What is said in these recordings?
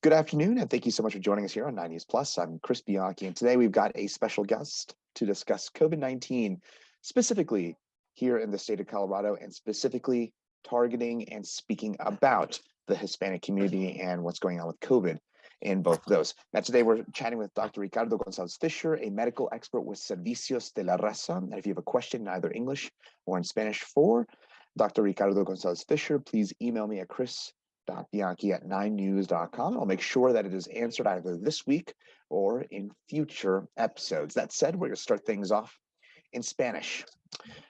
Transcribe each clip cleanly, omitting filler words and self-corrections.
Good afternoon, and thank you so much for joining us here on 9 News Plus. I'm Chris Bianchi, and today we've got a special guest to discuss COVID-19, specifically here in the state of Colorado, and specifically targeting and speaking about the Hispanic community and what's going on with COVID in both of those. Now, today we're chatting with Dr. Ricardo González-Fisher, a medical expert with Servicios de la Raza. And if you have a question in either English or in Spanish for Dr. Ricardo González-Fisher, please email me at chris.bianchi@9news.com. I'll make sure that it is answered either this week or in future episodes. That said, we're going to start things off in Spanish.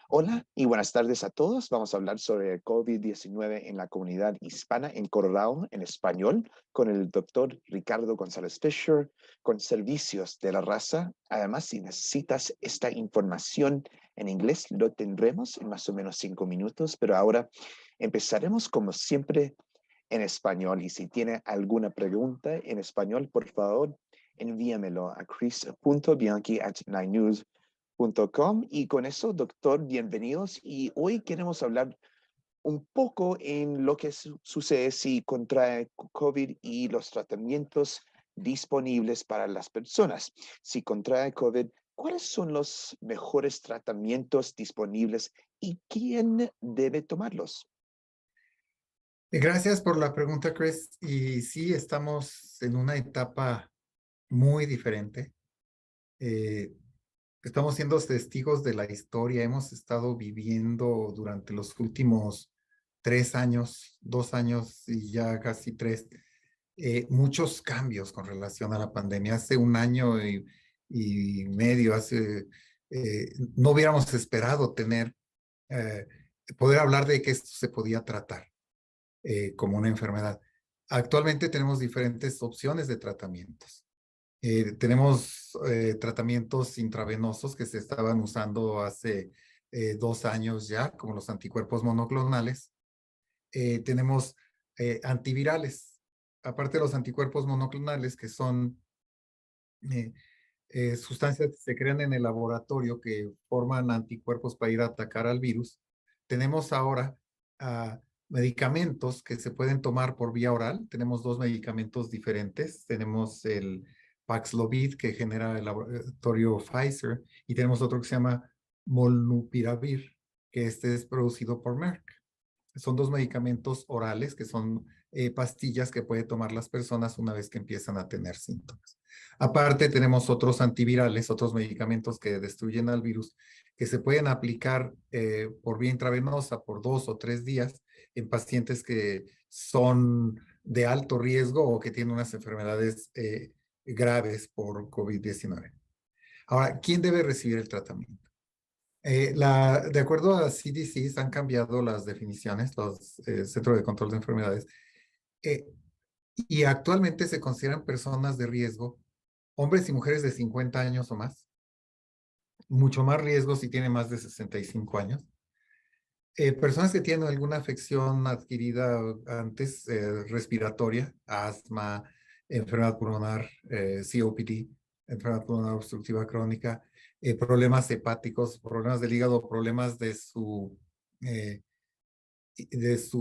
Hola y buenas tardes a todos. Vamos a hablar sobre el COVID-19 en la comunidad hispana en Colorado en español con el doctor Ricardo González-Fisher con Servicios de la Raza. Además, si necesitas esta información en inglés, lo tendremos en más o menos 5 minutos, pero ahora empezaremos como siempre en español. Y si tiene alguna pregunta en español, por favor, envíamelo a chris.bianchi@9news.com. Y con eso, doctor, bienvenidos. Y hoy queremos hablar un poco en lo que sucede si contrae COVID y los tratamientos disponibles para las personas. Si contrae COVID, ¿cuáles son los mejores tratamientos disponibles y quién debe tomarlos? Gracias por la pregunta, Chris. Y sí, estamos en una etapa muy diferente. Estamos siendo testigos de la historia. Hemos estado viviendo durante los últimos 3 años, 2 años y ya casi 3, muchos cambios con relación a la pandemia. Hace 1 año y medio, no hubiéramos esperado poder hablar de que esto se podía tratar como una enfermedad. Actualmente tenemos diferentes opciones de tratamientos. Tenemos tratamientos intravenosos que se estaban usando hace 2 años ya, como los anticuerpos monoclonales. Tenemos antivirales, aparte de los anticuerpos monoclonales, que son sustancias que se crean en el laboratorio que forman anticuerpos para ir a atacar al virus. Tenemos ahora medicamentos que se pueden tomar por vía oral. Tenemos 2 medicamentos diferentes. Tenemos el Paxlovid, que genera el laboratorio Pfizer, y tenemos otro que se llama Molnupiravir, que este es producido por Merck. Son 2 medicamentos orales, que son pastillas que pueden tomar las personas una vez que empiezan a tener síntomas. Aparte, tenemos otros antivirales, otros medicamentos que destruyen al virus, que se pueden aplicar por vía intravenosa por 2 o 3 días en pacientes que son de alto riesgo o que tienen unas enfermedades graves por COVID-19. Ahora, ¿quién debe recibir el tratamiento? De acuerdo a CDC, han cambiado las definiciones, los Centros de Control de Enfermedades, y actualmente se consideran personas de riesgo, hombres y mujeres de 50 años o más, mucho más riesgo si tienen más de 65 años, personas que tienen alguna afección adquirida antes, respiratoria, asma, enfermedad pulmonar, COPD, enfermedad pulmonar obstructiva crónica, problemas hepáticos, problemas del hígado, problemas de su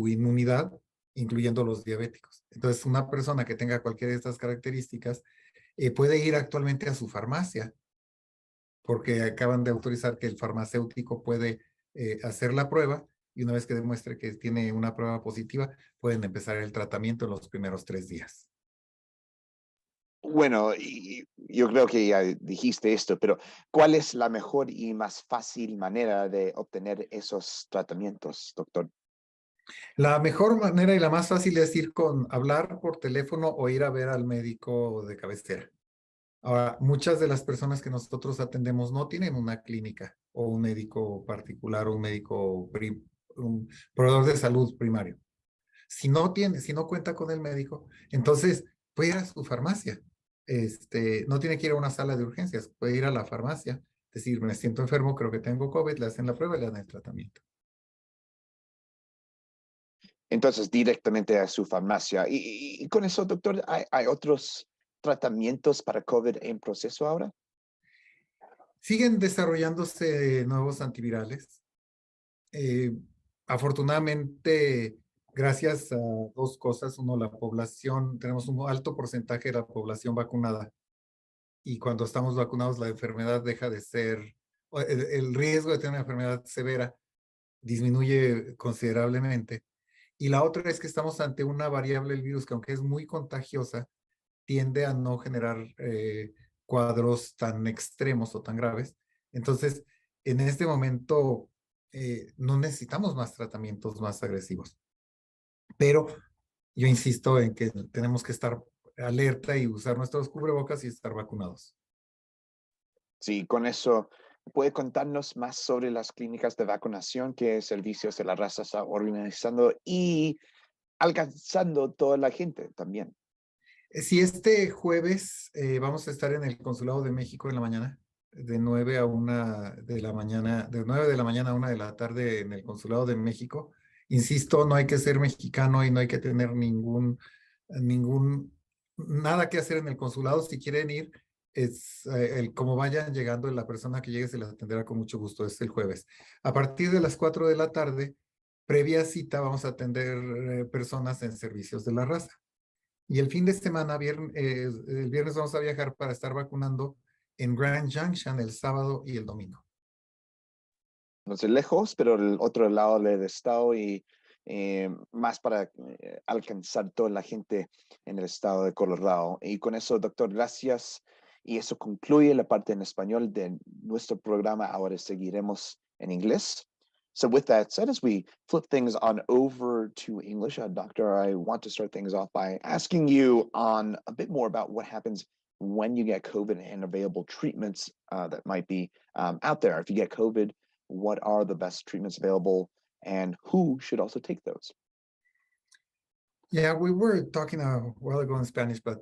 inmunidad, incluyendo los diabéticos. Entonces, una persona que tenga cualquiera de estas características puede ir actualmente a su farmacia, porque acaban de autorizar que el farmacéutico puede hacer la prueba, y una vez que demuestre que tiene una prueba positiva, pueden empezar el tratamiento en los primeros 3 días. Bueno, y yo creo que ya dijiste esto, pero ¿cuál es la mejor y más fácil manera de obtener esos tratamientos, doctor? La mejor manera y la más fácil es hablar por teléfono o ir a ver al médico de cabecera. Ahora, muchas de las personas que nosotros atendemos no tienen una clínica o un médico particular o un proveedor de salud primario. Si no cuenta con el médico, entonces puede ir a su farmacia. No tiene que ir a una sala de urgencias, puede ir a la farmacia, decir, me siento enfermo, creo que tengo COVID, le hacen la prueba y le dan el tratamiento. Entonces, directamente a su farmacia. Y con eso, doctor, ¿hay otros tratamientos para COVID en proceso ahora? Siguen desarrollándose nuevos antivirales. Afortunadamente, gracias a dos cosas. Uno, la población, tenemos un alto porcentaje de la población vacunada. Y cuando estamos vacunados, la enfermedad deja de ser, el riesgo de tener una enfermedad severa disminuye considerablemente. Y la otra es que estamos ante una variable del virus que, aunque es muy contagiosa, tiende a no generar cuadros tan extremos o tan graves. Entonces, en este momento, no necesitamos más tratamientos más agresivos. Pero yo insisto en que tenemos que estar alerta y usar nuestros cubrebocas y estar vacunados. Sí, con eso, ¿puede contarnos más sobre las clínicas de vacunación que Servicios de la Raza está organizando y alcanzando toda la gente también? Si este jueves vamos a estar en el Consulado de México en la mañana, de 9 a 1 de la mañana, de 9 de la mañana a 1 de la tarde en el Consulado de México. Insisto, no hay que ser mexicano y no hay que tener nada que hacer en el consulado. Si quieren ir, como vayan llegando, la persona que llegue se les atenderá con mucho gusto. Es el jueves. A partir de las 4 de la tarde, previa cita, vamos a atender personas en Servicios de la Raza. Y el fin de semana, el viernes vamos a viajar para estar vacunando en Grand Junction el sábado y el domingo. Entonces, lejos, pero el otro lado del estado y más para alcanzar toda la gente en el estado de Colorado. Y con eso, doctor, gracias. Y eso concluye la parte en español de nuestro programa. Ahora seguiremos en inglés. So with that said, as we flip things on over to English, Doctor, I want to start things off by asking you on a bit more about what happens when you get COVID and available treatments that might be out there. If you get COVID, what are the best treatments available and who should also take those? Yeah, we were talking a while ago in Spanish, but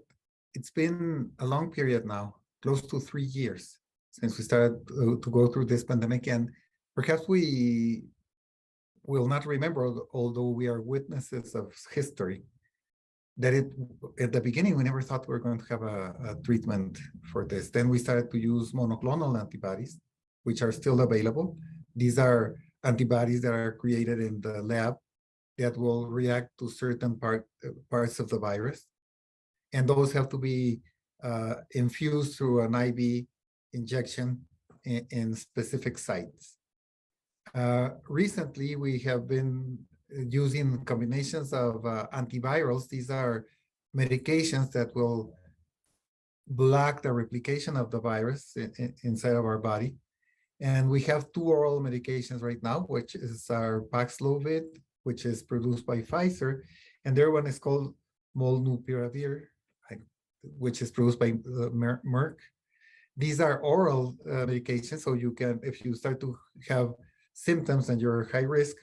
it's been a long period now, close to 3 years since we started to go through this pandemic. And perhaps we will not remember, although we are witnesses of history, that at the beginning, we never thought we were going to have a treatment for this. Then we started to use monoclonal antibodies, which are still available. These are antibodies that are created in the lab that will react to certain parts of the virus. And those have to be infused through an IV injection in specific sites. Recently, we have been using combinations of antivirals. These are medications that will block the replication of the virus inside of our body. And we have 2 oral medications right now, which is our Paxlovid, which is produced by Pfizer, and their one is called molnupiravir, which is produced by Merck. These are oral medications, so you can, if you start to have symptoms and you're high risk,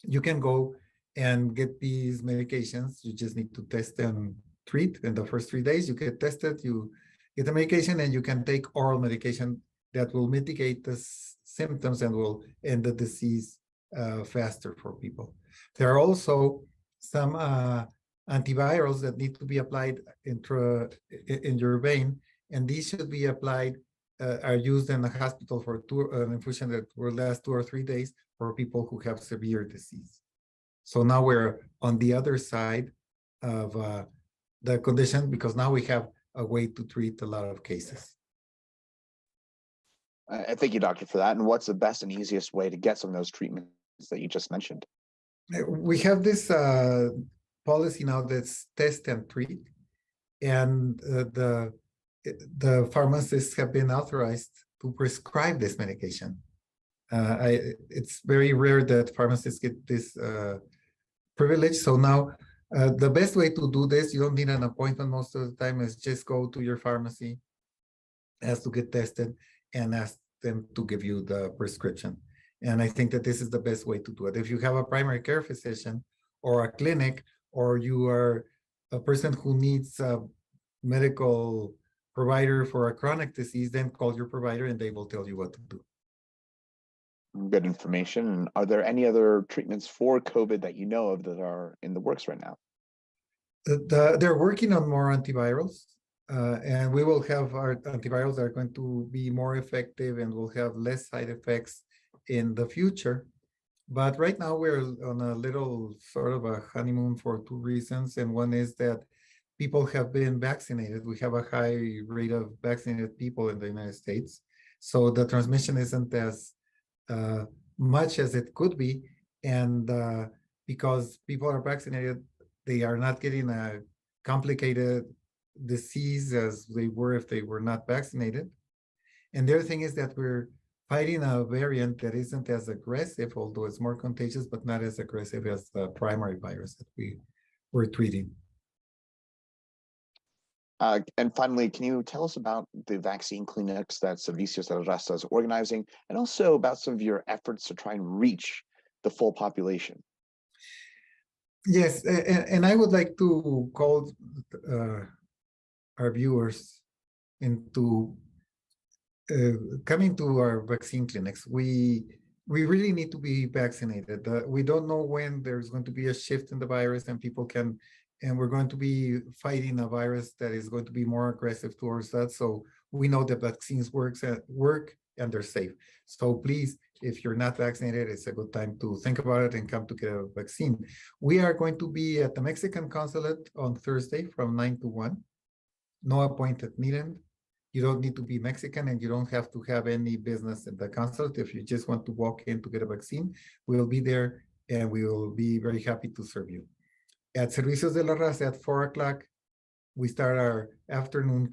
you can go and get these medications. You just need to test and treat. In the first 3 days, you get tested, you get the medication, and you can take oral medication that will mitigate the symptoms and will end the disease faster for people. There are also some antivirals that need to be applied in your vein, and these should be applied, are used in the hospital for an infusion that will last 2 or 3 days for people who have severe disease. So now we're on the other side of the condition, because now we have a way to treat a lot of cases. Thank you, doctor, for that. And what's the best and easiest way to get some of those treatments that you just mentioned? We have this policy now that's test and treat, and the pharmacists have been authorized to prescribe this medication. It's very rare that pharmacists get this privilege. So now the best way to do this, you don't need an appointment most of the time, is just go to your pharmacy, ask to get tested, and ask them to give you the prescription. And I think that this is the best way to do it. If you have a primary care physician or a clinic, or you are a person who needs a medical provider for a chronic disease, then call your provider and they will tell you what to do. Good information. Are there any other treatments for COVID that you know of that are in the works right now? They're working on more antivirals, and we will have our antivirals that are going to be more effective and will have less side effects in the future. But right now we're on a little sort of a honeymoon for two reasons. And one is that people have been vaccinated. We have a high rate of vaccinated people in the United States. So the transmission isn't as uh, much as it could be. And because people are vaccinated, they are not getting a complicated disease as they were if they were not vaccinated. And the other thing is that we're fighting a variant that isn't as aggressive, although it's more contagious, but not as aggressive as the primary virus that we were treating. And finally, can you tell us about the vaccine clinics that Servicios de la Raza is organizing, and also about some of your efforts to try and reach the full population? Yes, and I would like to call our viewers into coming to our vaccine clinics. We really need to be vaccinated. We don't know when there's going to be a shift in the virus and people can, and we're going to be fighting a virus that is going to be more aggressive towards that. So we know that vaccines work and they're safe. So please, if you're not vaccinated, it's a good time to think about it and come to get a vaccine. We are going to be at the Mexican consulate on Thursday from 9 to 1. No appointed needed. You don't need to be Mexican and you don't have to have any business at the consulate. If you just want to walk in to get a vaccine, we'll be there and we will be very happy to serve you. At Servicios de la Raza at 4 o'clock, we start our afternoon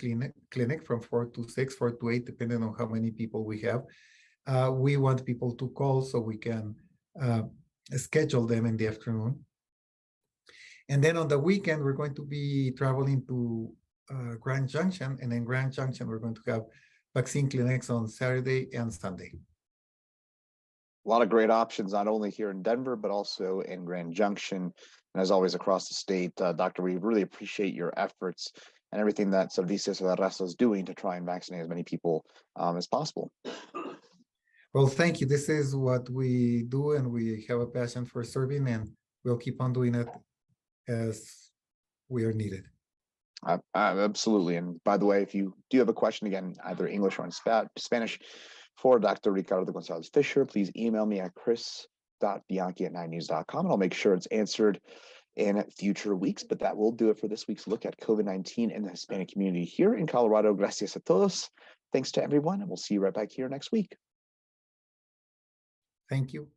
clinic from 4 to 6, 4 to 8, depending on how many people we have. We want people to call so we can schedule them in the afternoon. And then on the weekend, we're going to be traveling to Grand Junction, and in Grand Junction, we're going to have vaccine clinics on Saturday and Sunday. A lot of great options, not only here in Denver, but also in Grand Junction, and as always across the state. Doctor, we really appreciate your efforts and everything that Servicios de la Raza is doing to try and vaccinate as many people as possible. Well, thank you. This is what we do, and we have a passion for serving, and we'll keep on doing it as we are needed. Absolutely. And by the way, if you do have a question, again, either English or in Spanish, for Dr. Ricardo González-Fisher, please email me at chris.bianchi@9news.com, and I'll make sure it's answered in future weeks. But that will do it for this week's look at COVID-19 in the Hispanic community here in Colorado. Gracias a todos. Thanks to everyone, and we'll see you right back here next week. Thank you.